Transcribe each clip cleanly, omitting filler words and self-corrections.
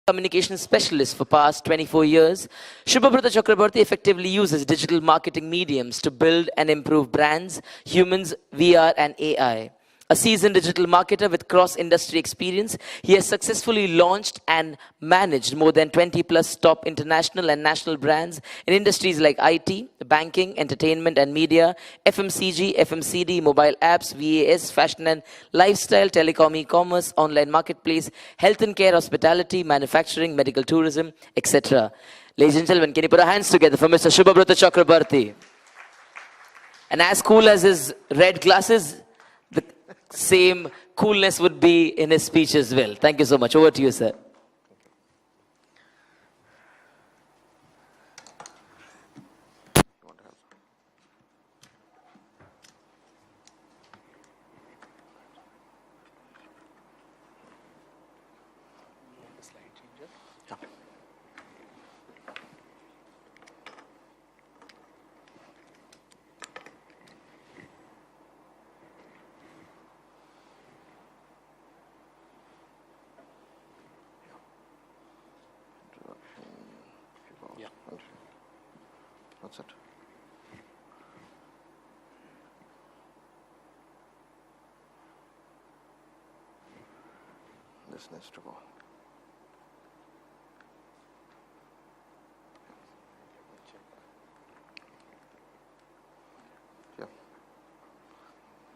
communication specialist for past 24 years, Subhobroto Chakroborty effectively uses digital marketing mediums to build and improve brands, humans, VR and AI. A seasoned digital marketer with cross-industry experience, he has successfully launched and managed more than 20 plus top international and national brands in industries like IT, banking, entertainment and media, FMCG, FMCD, mobile apps, VAS, fashion and lifestyle, telecom, e-commerce, online marketplace, health and care, hospitality, manufacturing, medical tourism, etc. Ladies and gentlemen, can you put our hands together for Mr. Subhobroto Chakroborty? And as cool as his red glasses, the same coolness would be in his speech as well. Thank you so much. Over to you, sir. What's it? This needs to go. Yeah.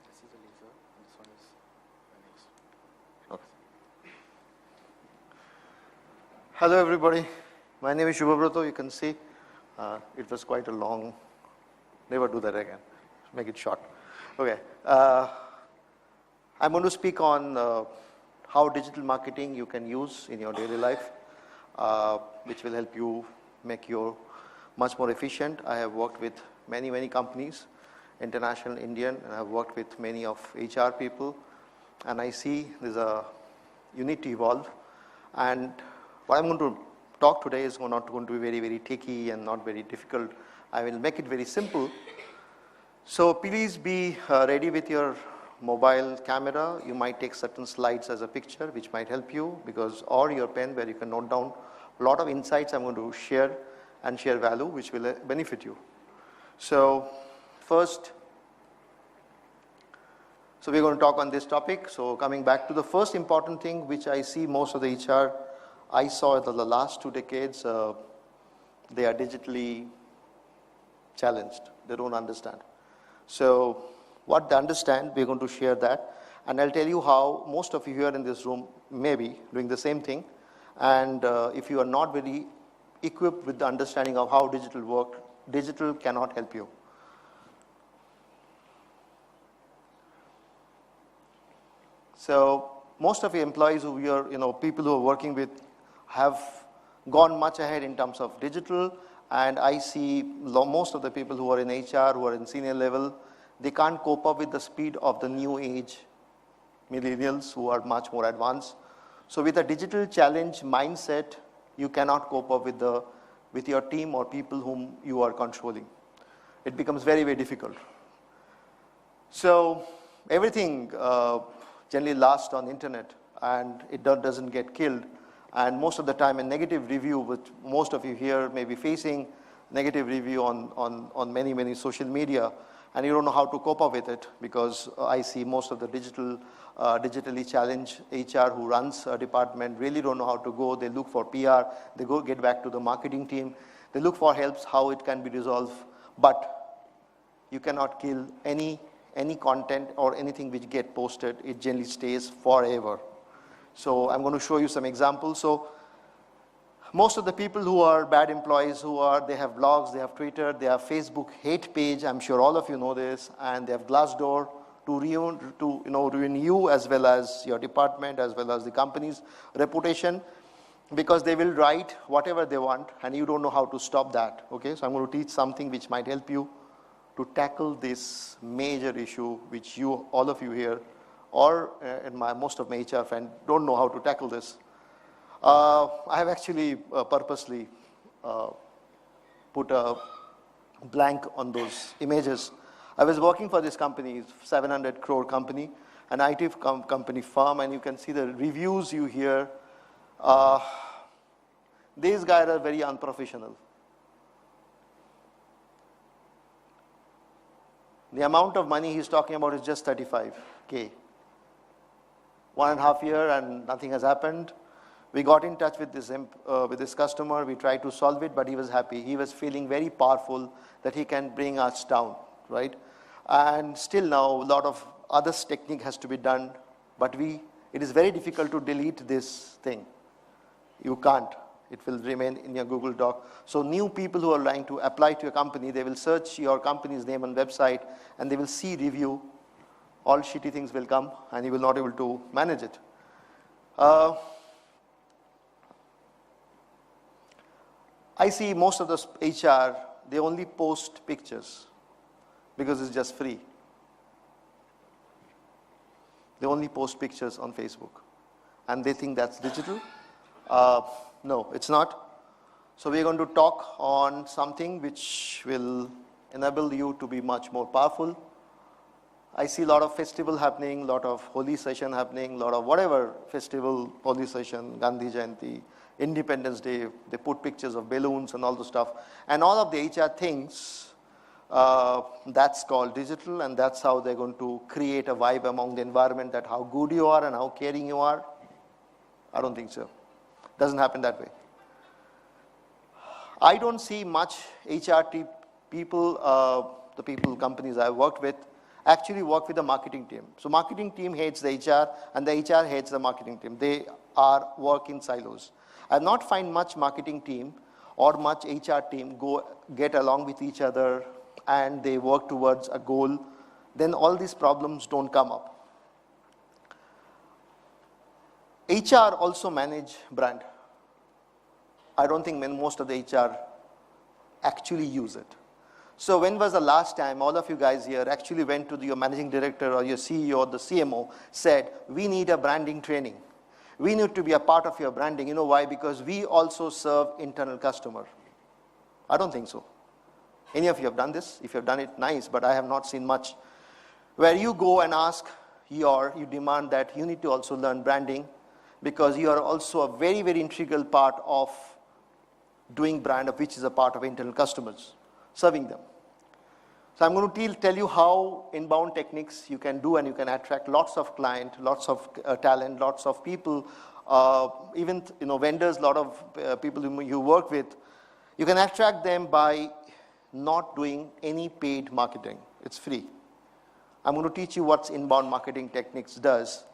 This is a laser, and this one is an X. Okay. Hello, everybody. My name is Subhobroto. You can see. It was quite a long, never do that again, make it short. Okay, I'm going to speak on how digital marketing you can use in your daily life, which will help you make you much more efficient. I have worked with many companies, international, Indian, and I've worked with many of HR people, and I see you need to evolve. And what I'm going to talk today is not going to be very techy and not very difficult. I will make it very simple. So please be ready with your mobile camera. You might take certain slides as a picture, which might help you, or your pen where you can note down a lot of insights I'm going to share and share value, which will benefit you. So first, we're going to talk on this topic. So coming back to the first important thing, which I see most of the HR I saw that the last 2 decades, they are digitally challenged. They don't understand. So what they understand, we're going to share that. And I'll tell you how most of you here in this room may be doing the same thing. And if you are not very equipped with the understanding of how digital works, digital cannot help you. So most of your employees who are, people who are working with have gone much ahead in terms of digital, and I see most of the people who are in HR, who are in senior level, they can't cope up with the speed of the new age millennials who are much more advanced. So with a digital challenge mindset, you cannot cope up with your team or people whom you are controlling. It becomes very difficult. So everything generally lasts on the internet, and it doesn't get killed. And most of the time a negative review, which most of you here may be facing, negative review on many social media, and you don't know how to cope up with it, because I see most of the digitally challenged HR who runs a department really don't know how to go. They look for PR, they get back to the marketing team, they look for helps how it can be resolved, but you cannot kill any content or anything which get posted. It generally stays forever. So I'm going to show you some examples. So most of the people who are bad employees, they have blogs, they have Twitter, they have Facebook hate page. I'm sure all of you know this, and they have Glassdoor to ruin you as well as your department, as well as the company's reputation, because they will write whatever they want, and you don't know how to stop that. Okay, so I'm going to teach something which might help you to tackle this major issue, which all of you here, or most of my HR friends don't know how to tackle this. I have actually purposely put a blank on those images. I was working for this company, 700 crore company, an IT company firm, and you can see the reviews you hear. These guys are very unprofessional. The amount of money he's talking about is just 35K. 1.5 years and nothing has happened. We got in touch with this customer. We tried to solve it, but he was happy. He was feeling very powerful that he can bring us down, right? And still now, a lot of other technique has to be done, but it is very difficult to delete this thing. You can't. It will remain in your Google Doc. So new people who are trying to apply to your company, they will search your company's name on website, and they will see review. All shitty things will come, and you will not be able to manage it. I see most of the HR, they only post pictures because it's just free. They only post pictures on Facebook, and they think that's digital. No, it's not. So we're going to talk on something which will enable you to be much more powerful. I see a lot of festival happening, a lot of holy session happening, a lot of whatever festival, holy session, Gandhi Jayanti, Independence Day, they put pictures of balloons and all the stuff. And all of the HR things, that's called digital, and that's how they're going to create a vibe among the environment that how good you are and how caring you are. I don't think so. Doesn't happen that way. I don't see much HR people, the people, companies I've worked with, actually work with the marketing team. So marketing team hates the HR, and the HR hates the marketing team. They are work in silos. I've not find much marketing team or much HR team get along with each other and they work towards a goal. Then all these problems don't come up. HR also manage brand. I don't think most of the HR actually use it. So when was the last time all of you guys here actually went to your managing director or your CEO or the CMO said, we need a branding training. We need to be a part of your branding. You know why? Because we also serve internal customer. I don't think so. Any of you have done this? If you have done it, nice, but I have not seen much. Where you go and ask you demand that you need to also learn branding because you are also a very, very integral part of doing brand, of which is a part of internal customers, serving them. So I'm going to tell you how inbound techniques you can do and you can attract lots of client, lots of talent, lots of people, even vendors, a lot of people whom you work with. You can attract them by not doing any paid marketing. It's free. I'm going to teach you what inbound marketing techniques does.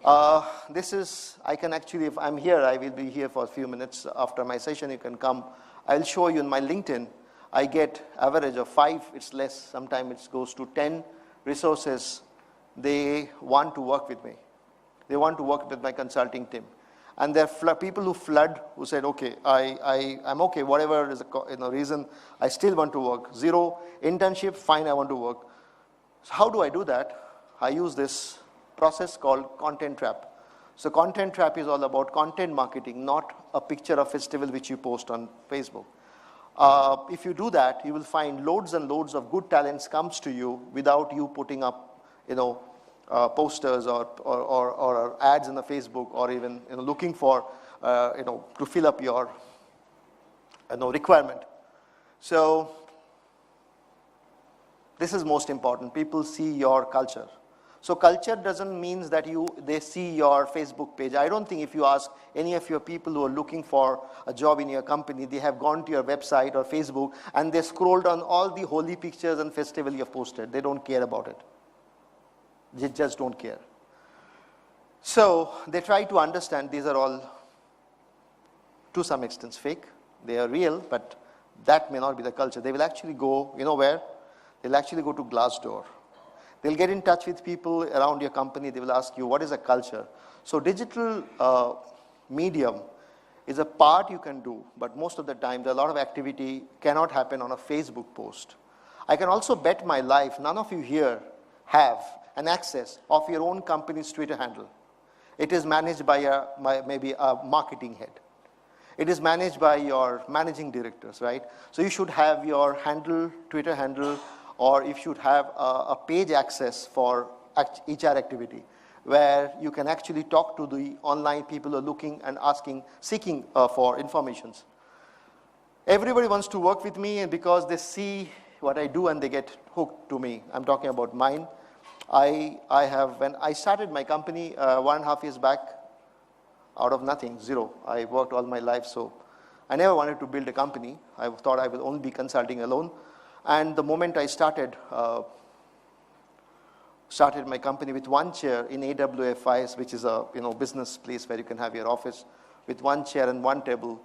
I can actually, if I'm here, I will be here for a few minutes after my session. You can come. I'll show you in my LinkedIn. I get average of 5, it's less, sometimes it goes to 10 resources. They want to work with me. They want to work with my consulting team. And there are people who flood, who said, okay, I'm okay, whatever is the reason, I still want to work. 0 internship, fine, I want to work. So how do I do that? I use this process called content trap. So content trap is all about content marketing, not a picture of festival which you post on Facebook. If you do that, you will find loads and loads of good talents comes to you without you putting up, posters or ads in the Facebook or even looking for, to fill up your, requirement. So this is most important. People see your culture. So culture doesn't mean that they see your Facebook page. I don't think if you ask any of your people who are looking for a job in your company, they have gone to your website or Facebook and they scrolled on all the holy pictures and festival you have posted. They don't care about it. They just don't care. So they try to understand these are all, to some extent, fake. They are real, but that may not be the culture. They will actually go, where? They'll actually go to Glassdoor. They'll get in touch with people around your company. They will ask you, what is a culture? So digital medium is a part you can do, but most of the time, a lot of activity cannot happen on a Facebook post. I can also bet my life, none of you here have an access of your own company's Twitter handle. It is managed by maybe a marketing head. It is managed by your managing directors, right? So you should have your handle, Twitter handle, or if you should have a page access for HR activity. where you can actually talk to the online people who are looking and asking, seeking for informations. Everybody wants to work with me, and because they see what I do and they get hooked to me. I'm talking about mine. When I started my company 1.5 years back, out of nothing, zero. I worked all my life, so I never wanted to build a company. I thought I would only be consulting alone. And the moment I started my company with one chair in AWFIS, which is a business place where you can have your office, with one chair and one table.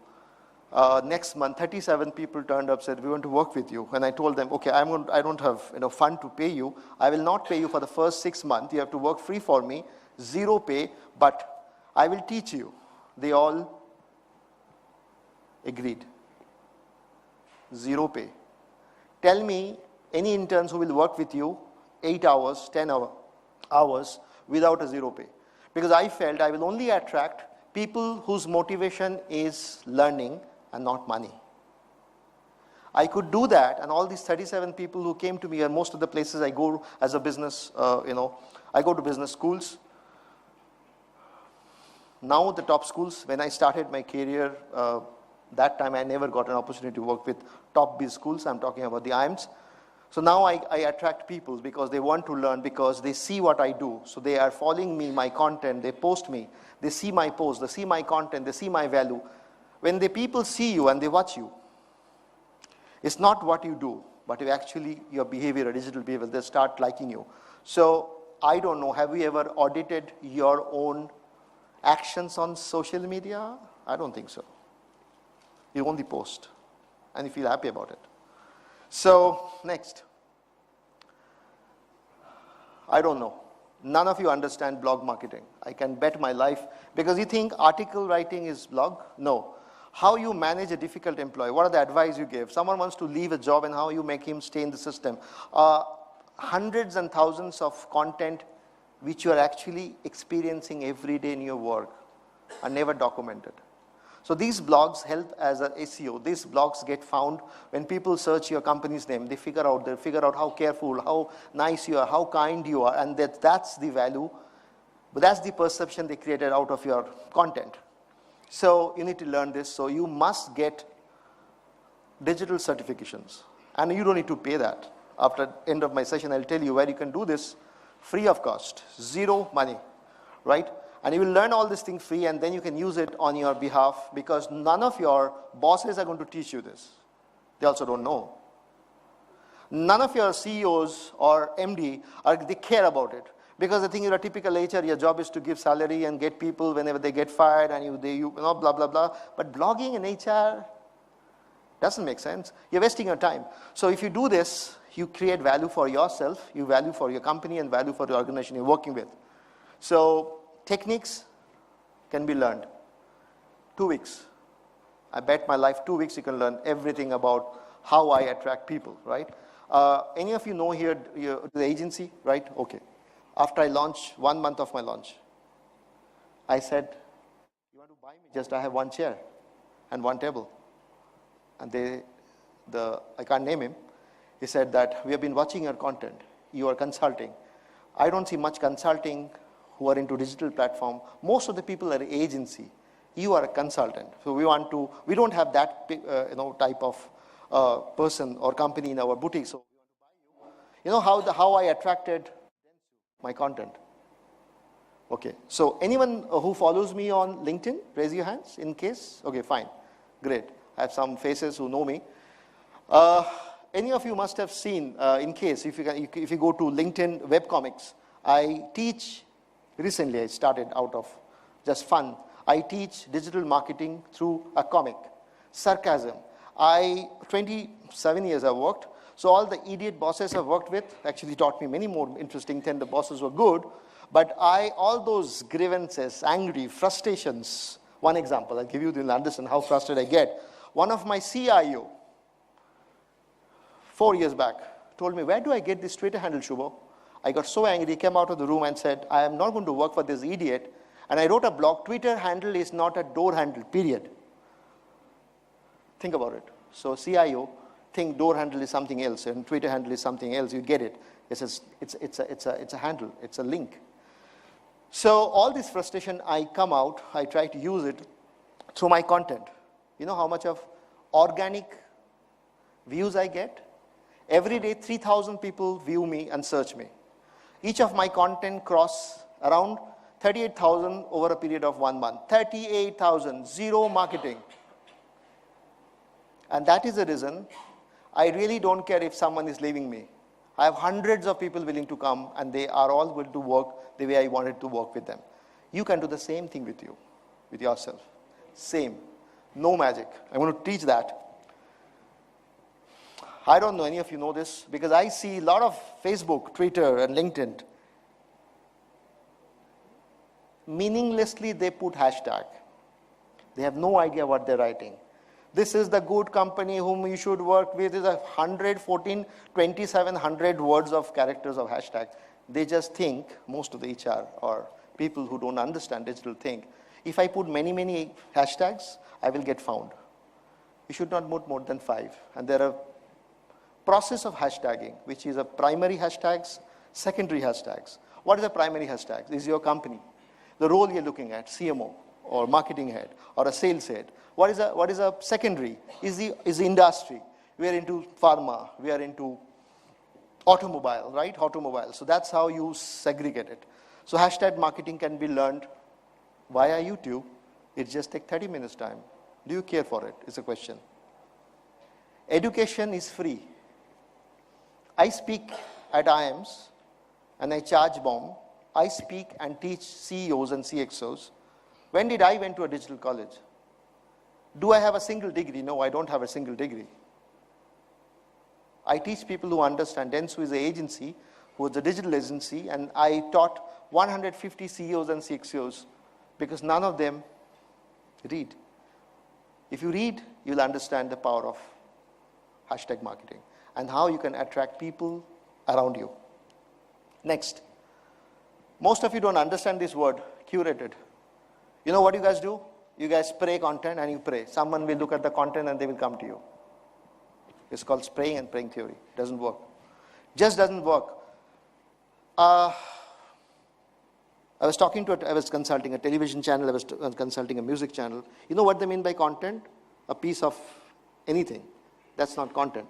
Next month, 37 people turned up, said, we want to work with you. And I told them, okay, I don't have fund to pay you. I will not pay you for the first 6 months. You have to work free for me, zero pay, but I will teach you. They all agreed. Zero pay. Tell me any interns who will work with you 8 hours, 10 hours without a zero pay. Because I felt I will only attract people whose motivation is learning and not money. I could do that, and all these 37 people who came to me, and most of the places I go as a business, I go to business schools. Now the top schools, when I started my career, that time I never got an opportunity to work with top biz schools. I'm talking about the IIMs. So now I attract people because they want to learn, because they see what I do. So they are following me, my content, they post me, they see my post, they see my content, they see my value. When the people see you and they watch you, it's not what you do, but your behavior, digital behavior, they start liking you. So I don't know, have you ever audited your own actions on social media? I don't think so. You only post and you feel happy about it. So next, I don't know. None of you understand blog marketing. I can bet my life, because you think article writing is blog? No. How you manage a difficult employee, what are the advice you give? Someone wants to leave a job and how you make him stay in the system. Hundreds and thousands of content which you are actually experiencing every day in your work are never documented. So these blogs help as an SEO. These blogs get found when people search your company's name. They figure out how careful, how nice you are, how kind you are, and that's the value. But that's the perception they created out of your content. So you need to learn this. So you must get digital certifications. And you don't need to pay that. After the end of my session, I'll tell you where you can do this free of cost, zero money, right? And you will learn all these things free, and then you can use it on your behalf, because none of your bosses are going to teach you this. They also don't know. None of your CEOs or MD, they care about it. Because I think you're a typical HR, your job is to give salary and get people whenever they get fired, and blah, blah, blah. But blogging in HR doesn't make sense. You're wasting your time. So if you do this, you create value for yourself, you value for your company, and value for the organization you're working with. So techniques can be learned. 2 weeks. I bet my life 2 weeks you can learn everything about how I attract people, right? Any of you know here the agency, right? Okay. After I launched, 1 month of my launch, I said, you want to buy me? Just I have one chair and one table. And I can't name him. He said that we have been watching your content. You are consulting. I don't see much consulting who are into digital platform. Most of the people are agency. You are a consultant. So we don't have that type of person or company in our boutique. So we want to buy you. You know how I attracted my content. Okay, so anyone who follows me on LinkedIn, raise your hands in case. Okay, fine, great. I have some faces who know me. Any of you must have seen, in case, if you go to LinkedIn webcomics, I teach, recently I started out of just fun. I teach digital marketing through a comic, sarcasm. 27 years I've worked. So all the idiot bosses I've worked with actually taught me many more interesting things. The bosses were good, but all those grievances, angry, frustrations. One example, I'll give you to understand how frustrated I get. One of my CIO, 4 years back, told me, where do I get this Twitter handle, Shubho? I got so angry, came out of the room and said, I am not going to work for this idiot. And I wrote a blog, Twitter handle is not a door handle, period. Think about it. So CIO, think door handle is something else and Twitter handle is something else. You get it. It's a handle. It's a link. So all this frustration, I come out, I try to use it through my content. You know how much of organic views I get? Every day, 3,000 people view me and search me. Each of my content cross around 38,000 over a period of 1 month. 38,000, zero marketing. And that is the reason I really don't care if someone is leaving me. I have hundreds of people willing to come, and they are all willing to work the way I wanted to work with them. You can do the same thing with you, with yourself. Same. No magic. I'm going to teach that. I don't know any of you know this, because I see a lot of Facebook, Twitter, and LinkedIn. Meaninglessly, they put hashtag. They have no idea what they're writing. This is the good company whom you should work with. Is 114, 2,700 words of characters of hashtag. They just think, most of the HR or people who don't understand digital think, if I put many, many hashtags, I will get found. You should not put more than 5. And there are process of hashtagging, which is a primary hashtags, secondary hashtags. What is a primary hashtag? This is your company. The role you're looking at, CMO or marketing head or a sales head. What is a secondary? Is the industry. We are into pharma. We are into automobile, right? Automobile. So that's how you segregate it. So hashtag marketing can be learned via YouTube. It just takes 30 minutes time. Do you care for it? It's a question. Education is free. I speak at IIMs and I charge bomb. I speak and teach CEOs and CXOs. When did I went to a digital college? Do I have a single degree? No, I don't have a single degree. I teach people who understand. Dentsu is an agency, who is a digital agency, and I taught 150 CEOs and CXOs because none of them read. If you read, you'll understand the power of hashtag marketing and how you can attract people around you. Next. Most of you don't understand this word, curated. You know what you guys do? You guys spray content and you pray. Someone will look at the content and they will come to you. It's called spraying and praying theory. It doesn't work. Just doesn't work. I was consulting a television channel, I was consulting a music channel. You know what they mean by content? A piece of anything. That's not content.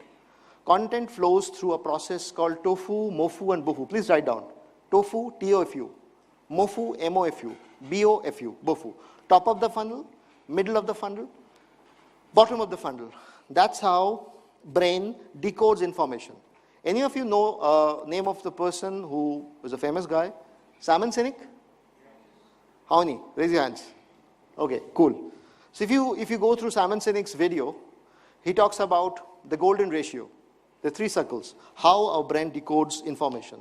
Content flows through a process called tofu, mofu, and bofu. Please write down. Tofu, T-O-F-U. Mofu, M-O-F-U. B-O-F-U. Bofu. Top of the funnel, middle of the funnel, bottom of the funnel. That's how brain decodes information. Any of you know name of the person who was a famous guy? Simon Sinek? How many? Raise your hands. Okay, cool. So if you go through Simon Sinek's video, he talks about the golden ratio, the 3 circles, how our brain decodes information.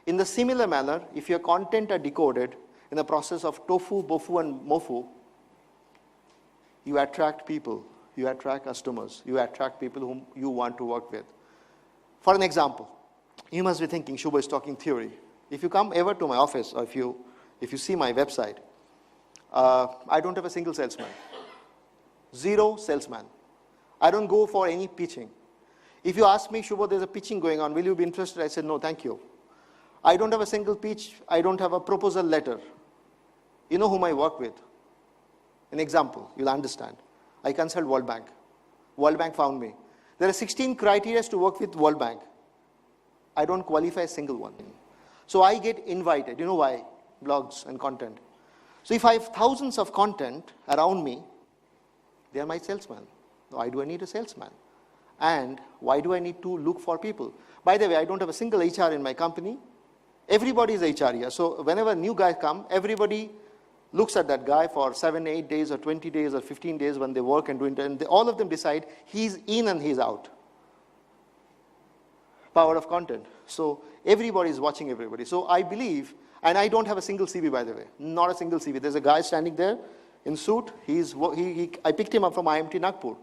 In the similar manner, if your content are decoded in the process of tofu, bofu, and mofu, you attract people, you attract customers, you attract people whom you want to work with. For an example, you must be thinking, Shubha is talking theory. If you come ever to my office, or if you see my website, I don't have a single salesman. 0 salesman. I don't go for any pitching. If you ask me, Shubha, there's a pitching going on, will you be interested? I said, no, thank you. I don't have a single pitch. I don't have a proposal letter. You know whom I work with? An example, you'll understand. I consult World Bank. World Bank found me. There are 16 criteria to work with World Bank. I don't qualify a single one. So I get invited. You know why? Blogs and content. So if I have thousands of content around me, they are my salesman. Why do I need a salesman? And why do I need to look for people? By the way, I don't have a single HR in my company. Everybody is HR here. So whenever a new guy comes, everybody looks at that guy for 7, 8 days or 20 days or 15 days when they work and do it, and all of them decide he's in and he's out. Power of content. So everybody is watching everybody. So I believe, and I don't have a single CV, by the way, not a single CV. There's a guy standing there in suit. I picked him up from IMT Nagpur.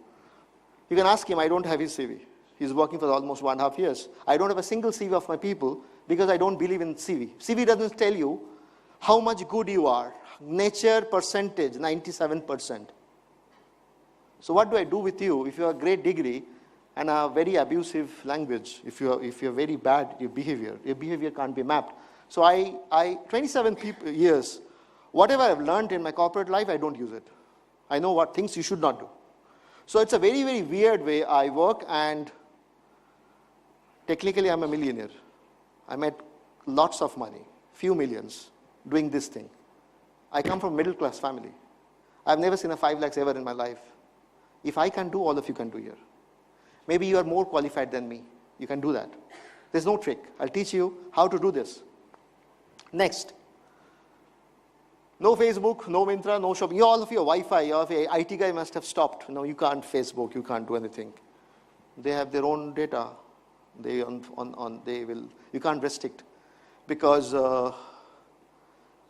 You can ask him, I don't have his CV. He's working for almost 1.5 years. I don't have a single CV of my people because I don't believe in CV. CV doesn't tell you how much good you are. Nature percentage, 97%. So what do I do with you if you have a great degree and a very abusive language? If you're very bad, your behavior can't be mapped. So 27 years, whatever I've learned in my corporate life, I don't use it. I know what things you should not do. So it's a very, very weird way I work, and technically I'm a millionaire. I made lots of money, few millions, doing this thing. I come from a middle class family. I've never seen a 5 lakhs ever in my life. If I can do, all of you can do here. Maybe you are more qualified than me. You can do that. There's no trick. I'll teach you how to do this. Next. No Facebook, no Myntra, no shopping. All of your Wi-Fi, your IT guy must have stopped. No, you can't Facebook, you can't do anything. They have their own data. You can't restrict. Because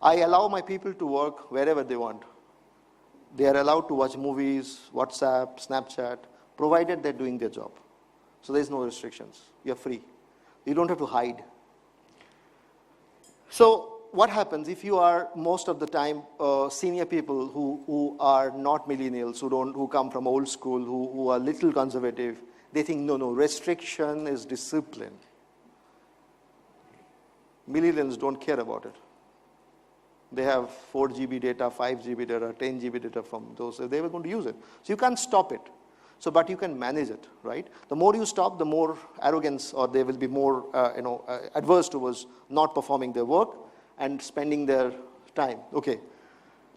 I allow my people to work wherever they want. They are allowed to watch movies, WhatsApp, Snapchat, provided they're doing their job. So there's no restrictions. You're free. You don't have to hide. So what happens if you are most of the time senior people who are not millennials, who come from old school, who are little conservative? They think, no, restriction is discipline. Millennials don't care about it. They have 4 GB data, 5 GB data, 10 GB data from those. They were going to use it. So you can't stop it. So, but you can manage it, right? The more you stop, the more arrogance, or they will be more, adverse towards not performing their work and spending their time. Okay.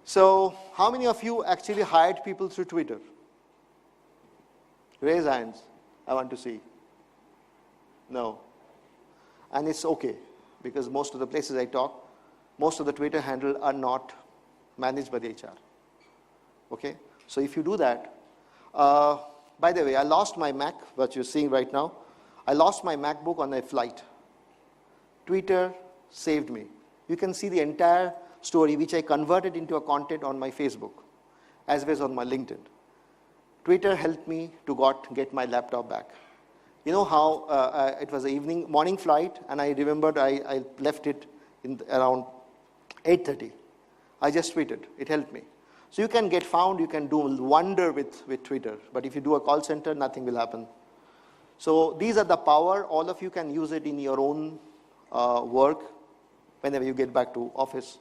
So, how many of you actually hired people through Twitter? Raise hands. I want to see. No. And it's okay, because most of the places I talk, most of the Twitter handle are not managed by the HR. Okay? So if you do that, by the way, I lost my Mac, what you're seeing right now. I lost my MacBook on a flight. Twitter saved me. You can see the entire story, which I converted into a content on my Facebook, as well as on my LinkedIn. Twitter helped me to get my laptop back. You know how it was an morning flight, and I remembered I left it in around 8:30. I just tweeted. It helped me. So you can get found, you can do wonder with Twitter. But if you do a call center, nothing will happen. So these are the power. All of you can use it in your own work whenever you get back to office.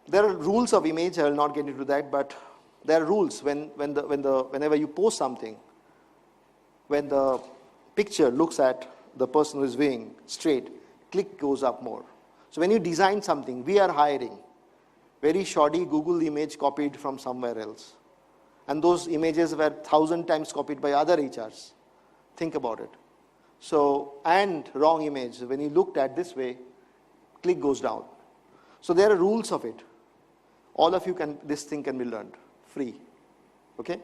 There are rules of image. I will not get into that, but there are rules whenever you post something, when the picture looks at the person who is viewing straight, click goes up more. So when you design something, we are hiring very shoddy Google image copied from somewhere else. And those images were 1,000 times copied by other HRs. Think about it. So, and wrong image, when you looked at this way, click goes down. So there are rules of it. All of you this thing can be learned, free. Okay?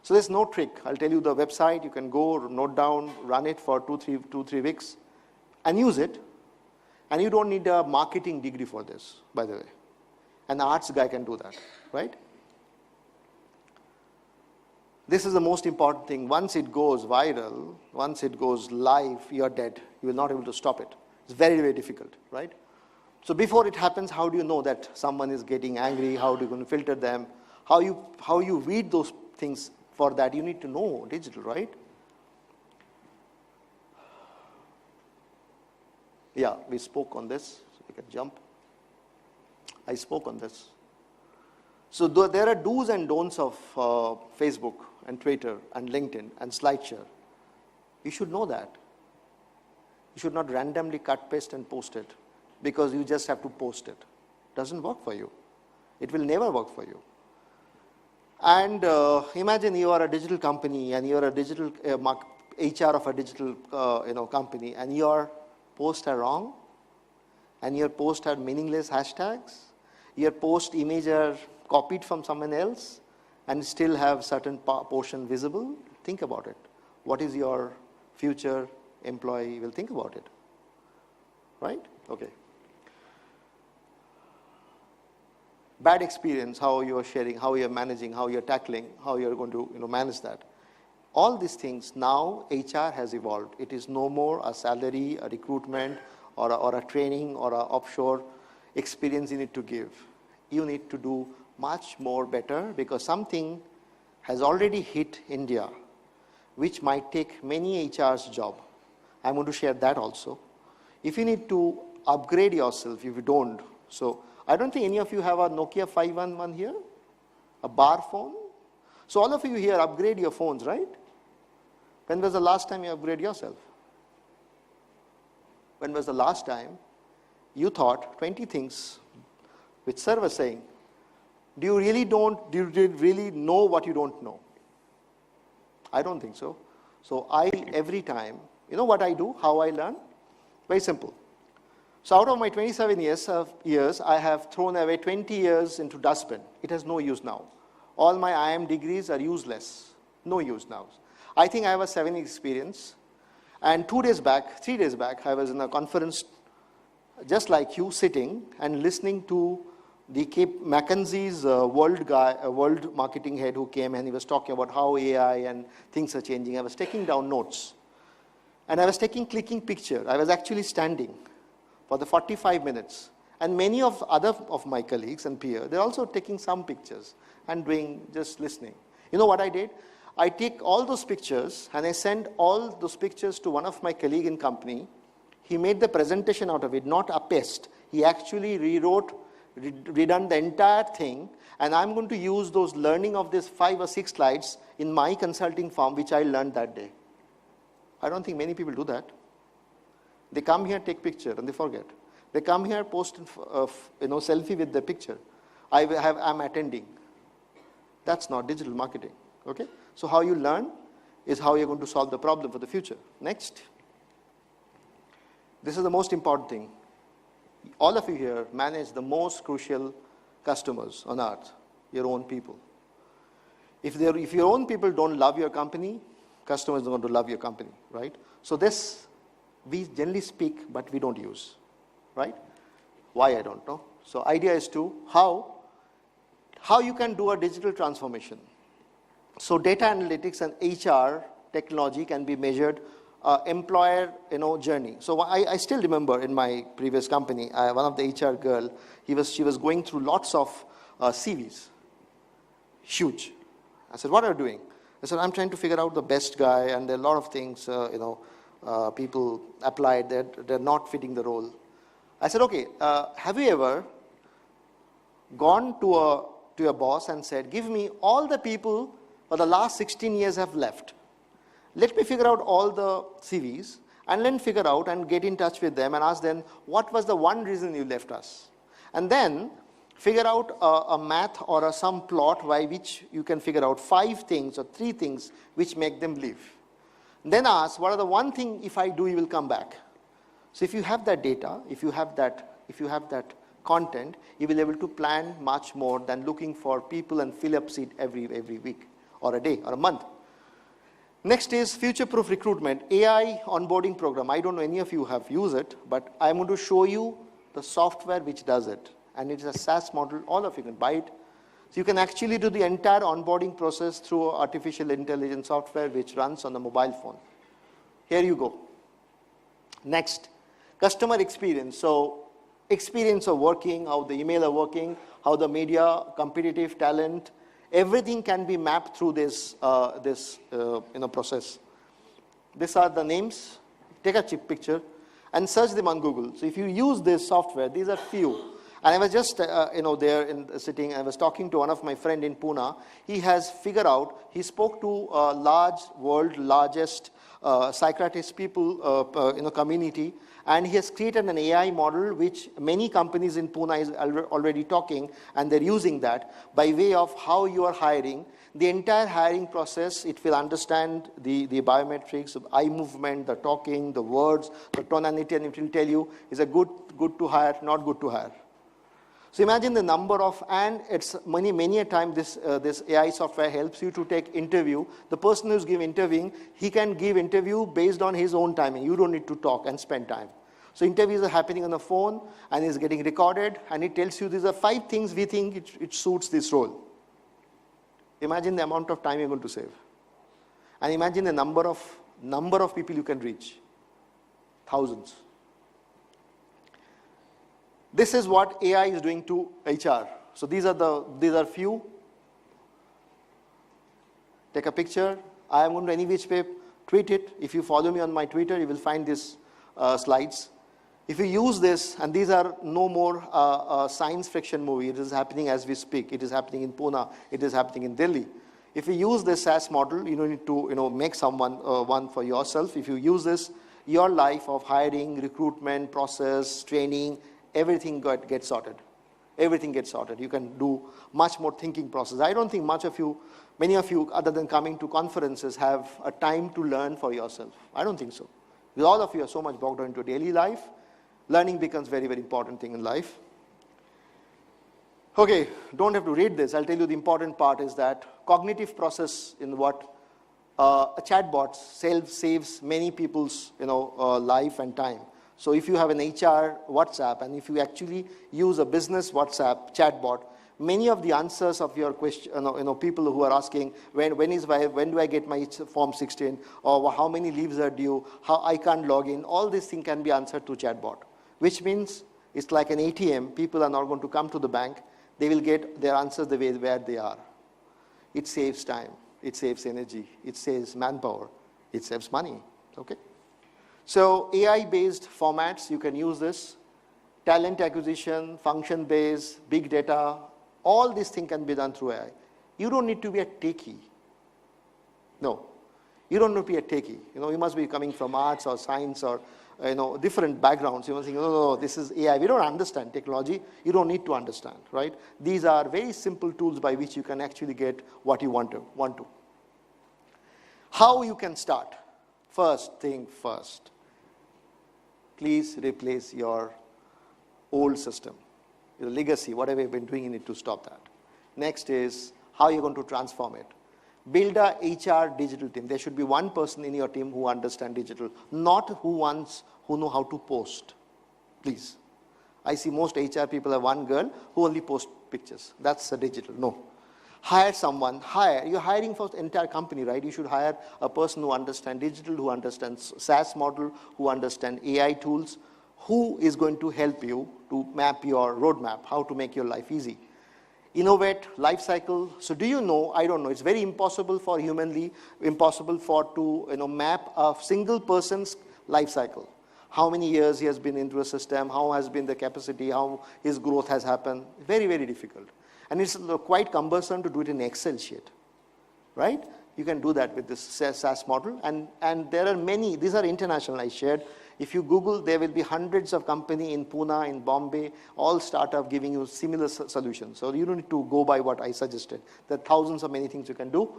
So there's no trick. I'll tell you the website, you can go, note down, run it for 2-3 weeks, and use it. And you don't need a marketing degree for this, by the way. An arts guy can do that, right? This is the most important thing. Once it goes viral, once it goes live, you're dead. You will not be able to stop it. It's very, very difficult, right? So before it happens, how do you know that someone is getting angry? How do you going to filter them? How you read those things? For that, you need to know digital, right? Yeah, we spoke on this. So we can jump. I spoke on this. So there are do's and don'ts of Facebook and Twitter and LinkedIn and SlideShare. You should know that. You should not randomly cut, paste, and post it because you just have to post it. It doesn't work for you. It will never work for you. And imagine you are a digital company and you are a digital HR of a digital company, and your posts are wrong, and your posts are meaningless hashtags. Your post image are copied from someone else, and still have certain portion visible. Think about it. What is your future employee will think about it, right? Okay. Bad experience, how you are sharing, how you are managing, how you are tackling, how you are going to manage that. All these things, now HR has evolved. It is no more a salary, a recruitment, or a training, or a offshore experience you need to give. You need to do much more better, because something has already hit India, which might take many HR's job. I'm going to share that also. If you need to upgrade yourself if you don't. So I don't think any of you have a Nokia 511 here, a bar phone. So all of you here upgrade your phones, right? When was the last time you upgrade yourself? When was the last time you thought 20 things which sir was saying? Do you really know what you don't know? I don't think so. So every time, you know what I do, how I learn? Very simple. So out of my 27 years, I have thrown away 20 years into dustbin. It has no use now. All my IM degrees are useless. No use now. I think I have a 7 year experience. And 3 days back, I was in a conference just like you, sitting and listening to the McKinsey's world marketing head who came, and he was talking about how AI and things are changing. I was taking down notes. And I was clicking picture. I was actually standing for the 45 minutes. And many of my colleagues and peers, they're also taking some pictures and just listening. You know what I did? I take all those pictures and I send all those pictures to one of my colleague in company. He made the presentation out of it, not a paste. He actually redone the entire thing, and I'm going to use those learning of these 5 or 6 slides in my consulting firm, which I learned that day. I don't think many people do that. They come here, take picture, and they forget. They come here, post selfie with the picture. I'm attending. That's not digital marketing. Okay? So how you learn is how you're going to solve the problem for the future. Next. This is the most important thing. All of you here manage the most crucial customers on earth, your own people. If your own people don't love your company, customers are going to love your company, right? So this, we generally speak, but we don't use, right? Why, I don't know. So idea is to how you can do a digital transformation. So data analytics and HR technology can be measured employer journey. So I still remember in my previous company, one of the HR girl, she was going through lots of CVs, huge. I said, what are you doing? I said, I'm trying to figure out the best guy, and there are a lot of things, people applied that they're not fitting the role. I said, okay, have you ever gone to your boss and said, give me all the people for the last 16 years have left. Let me figure out all the CVs and then figure out and get in touch with them and ask them, what was the one reason you left us? And then figure out a math or some plot by which you can figure out 5 things or 3 things which make them leave. Then ask, what are the one thing if I do, you will come back? So if you have that data, if you have that content, you will be able to plan much more than looking for people and fill up seat every week or a day or a month. Next is future-proof recruitment, AI onboarding program. I don't know any of you have used it, but I'm going to show you the software which does it. And it's a SaaS model. All of you can buy it. So you can actually do the entire onboarding process through artificial intelligence software which runs on the mobile phone. Here you go. Next, customer experience. So experience of working, how the email are working, how the media, competitive talent, everything can be mapped through this process. These are the names. Take a chip picture and search them on Google. So if you use this software, these are few. And I was just there sitting. I was talking to one of my friend in Pune. He has figured out. He spoke to world largest psychiatrist people community. And he has created an AI model which many companies in Pune is already talking, and they're using that by way of how you are hiring. The entire hiring process, it will understand the biometrics, the eye movement, the talking, the words, the tonality, and it will tell you is a good to hire, not good to hire. So imagine the number of, and it's many a time this AI software helps you to take interview. The person who's interviewing, he can give interview based on his own timing. You don't need to talk and spend time. So interviews are happening on the phone and is getting recorded, and it tells you these are 5 things we think it suits this role. Imagine the amount of time you're going to save. And imagine the number of people you can reach. Thousands. This is what AI is doing to HR. So these are few. Take a picture. I am going to any which way tweet it. If you follow me on my Twitter, you will find these slides. If you use this, and these are no more science fiction movie, it is happening as we speak. It is happening in Pune. It is happening in Delhi. If you use this SaaS model, you don't need to make someone one for yourself. If you use this, your life of hiring, recruitment, process, training, everything gets sorted. Everything gets sorted. You can do much more thinking process. I don't think many of you, other than coming to conferences, have a time to learn for yourself. I don't think so. Because all of you are so much bogged down into daily life. Learning becomes very, very important thing in life. Okay, don't have to read this. I'll tell you the important part is that cognitive process in what a chatbot saves many people's life and time. So if you have an HR WhatsApp and if you actually use a business WhatsApp chatbot, many of the answers of your question, people who are asking when do I get my form 16, or how many leaves are due, how I can't log in, all these things can be answered through chatbot, which means it's like an ATM. People are not going to come to the bank. They will get their answers the way where they are. It saves time. It saves energy. It saves manpower. It saves money. Okay. So AI-based formats, you can use this. Talent acquisition, function-based, big data, all these things can be done through AI. You don't need to be a techie. No. You don't need to be a techie. You must be coming from arts or science or different backgrounds. You must think, no, this is AI. We don't understand technology. You don't need to understand, right? These are very simple tools by which you can actually get what you want to. How you can start? First thing first. Please replace your old system, your legacy, whatever you've been doing, you need to stop that. Next is how you're going to transform it. Build a HR digital team. There should be one person in your team who understands digital, not who know how to post. Please. I see most HR people have one girl who only posts pictures. That's a digital. No. Hire someone. You're hiring for the entire company, right? You should hire a person who understands digital, who understands SaaS model, who understands AI tools, who is going to help you to map your roadmap, how to make your life easy. Innovate, life cycle. So do you know, I don't know, it's very impossible to map a single person's life cycle. How many years he has been into a system, how has been the capacity, how his growth has happened. Very, very difficult. And it's quite cumbersome to do it in Excel sheet, right? You can do that with this SaaS model. And there are many, these are international, I shared. If you Google, there will be hundreds of companies in Pune, in Bombay, all startup giving you similar solutions. So you don't need to go by what I suggested. There are thousands of many things you can do.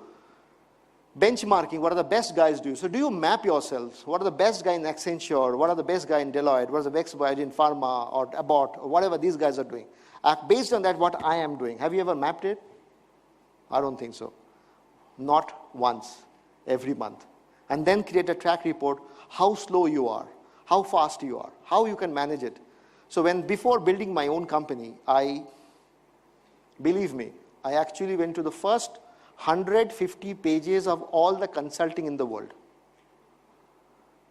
Benchmarking, what are the best guys do? So do you map yourselves? What are the best guys in Accenture? What are the best guys in Deloitte? What are the best guys in Pharma or Abbott or whatever these guys are doing? Based on that, what I am doing. Have you ever mapped it? I don't think so. Not once, every month. And then create a track report, how slow you are, how fast you are, how you can manage it. So before building my own company, believe me, I actually went to the first 150 pages of all the consulting in the world.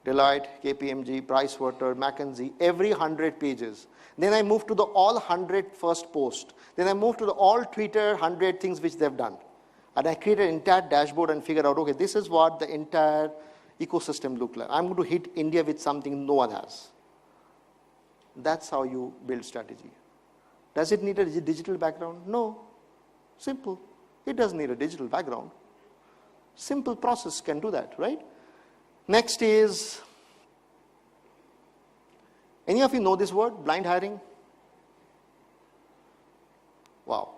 Deloitte, KPMG, Pricewaterhouse, McKinsey, every 100 pages. Then I moved to the all 100 first post. Then I moved to the all Twitter 100 things which they've done. And I created an entire dashboard and figured out, okay, this is what the entire ecosystem look like. I'm going to hit India with something no one has. That's how you build strategy. Does it need a digital background? No. Simple. It doesn't need a digital background. Simple process can do that, right? Next is, any of you know this word, blind hiring? Wow.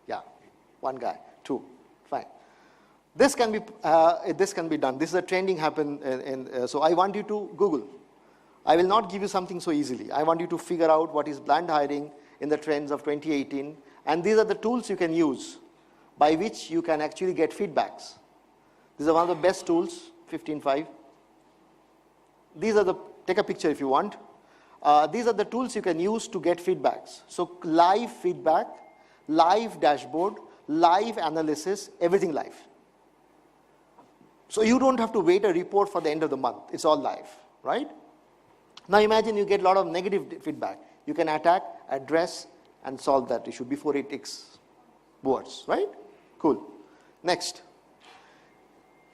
Yeah. One guy. Two. Fine. This can be done. This is a trending happen. So I want you to Google. I will not give you something so easily. I want you to figure out what is blind hiring in the trends of 2018. And these are the tools you can use by which you can actually get feedbacks. These are one of the best tools, 15.5. Take a picture if you want. These are the tools you can use to get feedbacks. So live feedback, live dashboard, live analysis, everything live. So you don't have to wait a report for the end of the month. It's all live, right? Now imagine you get a lot of negative feedback. You can attack, address, and solve that issue before it takes words, right? Cool. Next.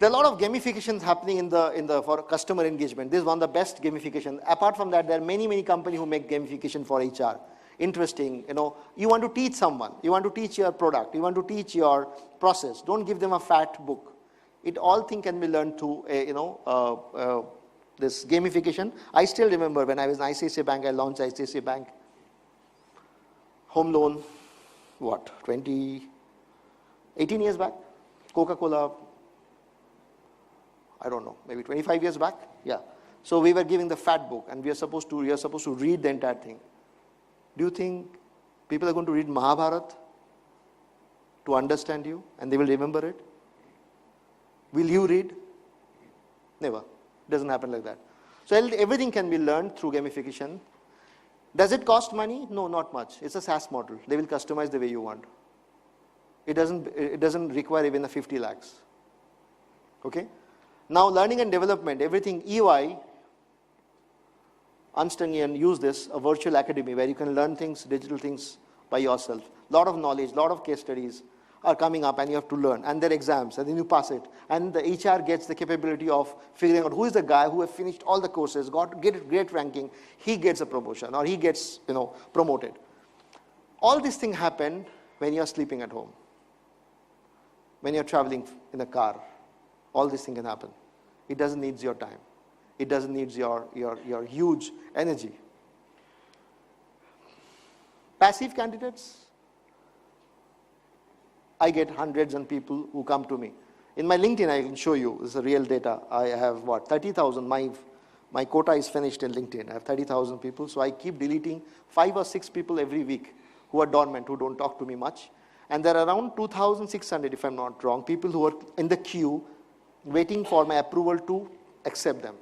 There are a lot of gamifications happening for customer engagement. This is one of the best gamification. Apart from that, there are many companies who make gamification for HR. Interesting, you want to teach someone, you want to teach your product, you want to teach your process. Don't give them a fat book. It all thing can be learned through this gamification. I still remember when I was in ICICI Bank, I launched ICICI Bank home loan, 18 years back? Coca-Cola, I don't know, maybe 25 years back? Yeah. So we were giving the fat book, and you're supposed to read the entire thing. Do you think people are going to read Mahabharata to understand you, and they will remember it? Will you read? Never. It doesn't happen like that. So everything can be learned through gamification. Does it cost money? No, not much. It's a SaaS model. They will customize the way you want. It doesn't require even the 50 lakhs. Okay? Now, learning and development, everything EY, Ernst & Young use this, a virtual academy where you can learn things, digital things by yourself. A lot of knowledge, a lot of case studies are coming up, and you have to learn. And there are exams, and then you pass it. And the HR gets the capability of figuring out who is the guy who has finished all the courses, got great ranking, he gets a promotion, or he gets promoted. All these things happen when you're sleeping at home, when you're traveling in a car. All these things can happen. It doesn't need your time. It doesn't need your huge energy. Passive candidates, I get hundreds of people who come to me. In my LinkedIn, I can show you, this is real data. I have 30,000. My quota is finished in LinkedIn. I have 30,000 people, so I keep deleting 5 or 6 people every week who are dormant, who don't talk to me much. And there are around 2,600, if I'm not wrong, people who are in the queue waiting for my approval to accept them.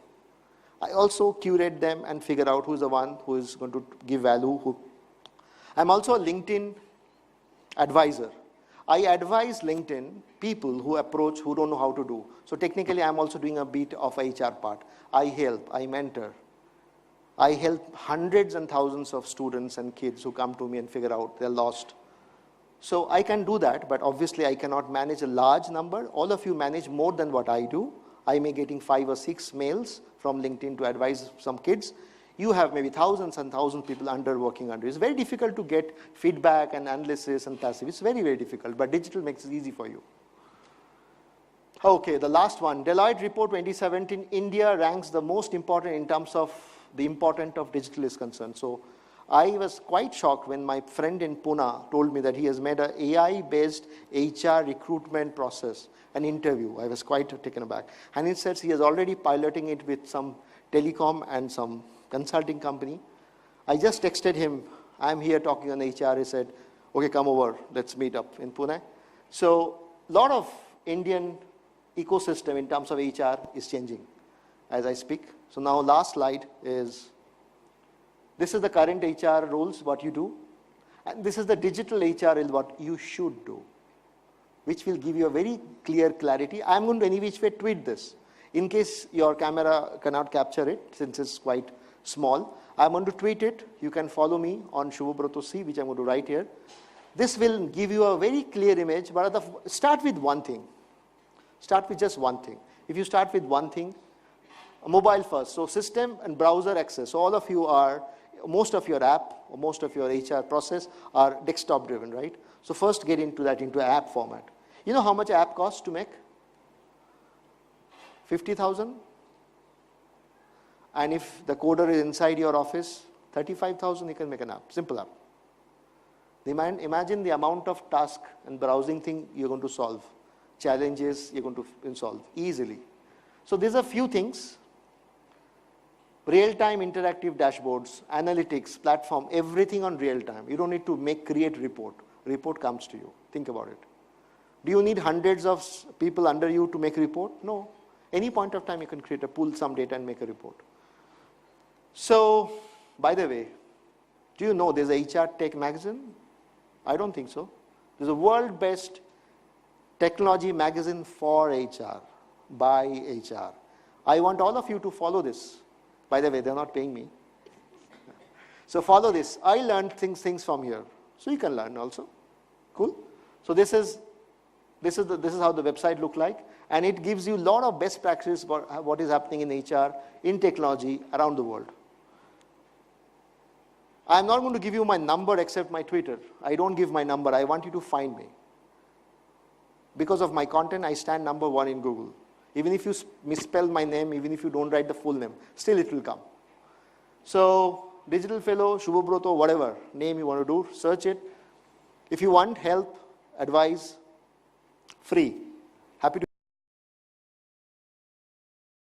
I also curate them and figure out who's the one who is going to give value. I'm also a LinkedIn advisor. I advise LinkedIn people who approach, who don't know how to do. So technically, I'm also doing a bit of HR part. I help, I mentor. I help hundreds and thousands of students and kids who come to me and figure out they're lost. So I can do that, but obviously I cannot manage a large number. All of you manage more than what I do. I may getting 5 or 6 mails from LinkedIn to advise some kids. You have maybe thousands and thousands of people working under. It's very difficult to get feedback and analysis and passive. It's very difficult, but digital makes it easy for you. Okay, the last one. Deloitte report 2017, India ranks the most important in terms of the importance of digital is concerned. So I was quite shocked when my friend in Pune told me that he has made an AI-based HR recruitment process, an interview. I was quite taken aback. And he says he is already piloting it with some telecom and some consulting company. I just texted him, I'm here talking on HR. He said, okay, come over, let's meet up in Pune. So a lot of Indian ecosystem in terms of HR is changing as I speak. So now last slide is, this is the current HR rules, what you do. And this is the digital HR is what you should do, which will give you a very clear clarity. I'm going to any which way tweet this. In case your camera cannot capture it, since it's quite small, I'm going to tweet it. You can follow me on Subhobroto C, which I'm going to write here. This will give you a very clear image, but start with one thing. Start with just one thing. If you start with one thing, mobile first. So system and browser access. So all of you are, most of your app, or most of your HR process are desktop driven, right? So first get into that, into app format. You know how much app costs to make? 50,000? And if the coder is inside your office, 35,000, you can make an app, simple app. Imagine the amount of task and browsing thing you're going to solve, challenges you're going to solve easily. So these are few things. Real-time interactive dashboards, analytics, platform, everything on real-time. You don't need to create report. Report comes to you. Think about it. Do you need hundreds of people under you to make a report? No. Any point of time you can create pull some data and make a report. So, by the way, do you know there's a HR Tech magazine? I don't think so. There's a world best technology magazine for HR, by HR. I want all of you to follow this. By the way, they're not paying me. So follow this. I learned things from here. So you can learn also. Cool? So this is This is how the website look like, and it gives you a lot of best practices about what is happening in HR, in technology around the world. I'm not going to give you my number except my Twitter. I don't give my number. I want you to find me. Because of my content, I stand number 1 in Google. Even if you misspell my name, even if you don't write the full name, still it will come. So, Digital Fellow, Subhobroto, whatever name you want to do, search it. If you want help, advice, free. Happy to